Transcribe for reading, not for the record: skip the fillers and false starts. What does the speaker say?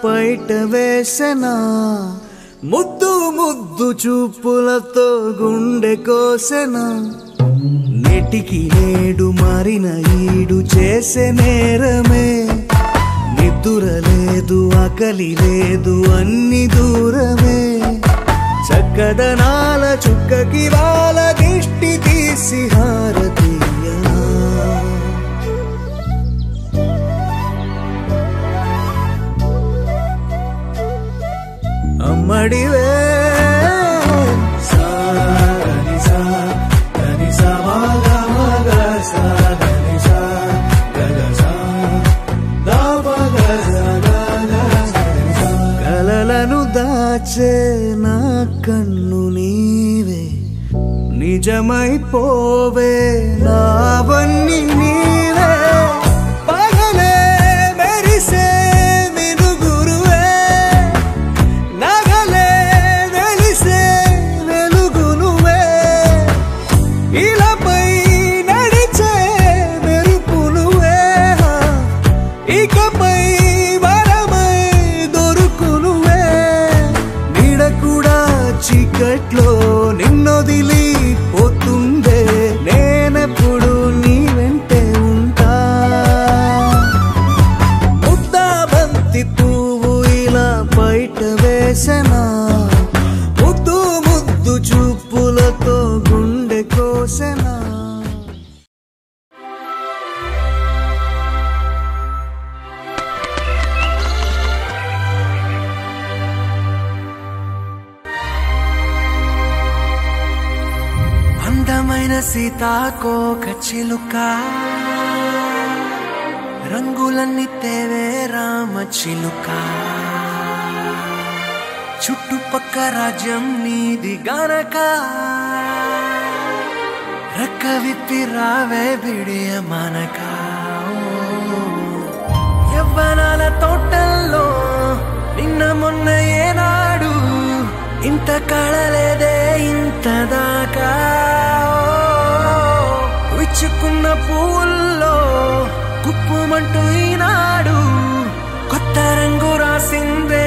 పైట వేసెనా ముద్దు ముద్దు చూపులతో గుండె కోసెనా నెటికి నేడు మారిన ఈడు చేసే నేరమే నిద్ర లేదు ఆకలి లేదు అన్ని దూరమే చక్కదనాల చుక్కకి వాళ్ళ దిష్టి తీసి హారతీయనా అమ్మడివే కలలను దాచే నా కన్ను నీవే నిజమైపోవే నావన్నీ నీవే పగలే మెరిసే మినుగురువే నగలే వెలిసే వెలుగు నువ్వే ఇలాపై నడిచే మెరుపు నువ్వే ఇకపై వరమై దొరుకు నువ్వే నీడ కూడా చీకట్లో నిన్నొదిలి పోతుందే నేనెప్పుడు నీ వెంటే ఉంటా ముద్దా బంతి పువ్వు ఇలా బయట వేసెనా ముద్దు ముద్దు చూపులతో గుండె కోసెనా అందమైన సీతాకోక చిలుక రంగులన్నీ తేవే రామ చిలుక చుట్టుపక్క రాజ్యం నీది గనక రెక్క విప్పి రావే బిడియ మనక యవ్వనాల తోటల్లో నిన్న మొన్న ఏనాడు ఇంత కళలేదే ఇంత దాకా విచ్చుకున్న పువ్వుల్లో కుప్పుమంటూ ఈనాడు కొత్త రంగు రాసిందే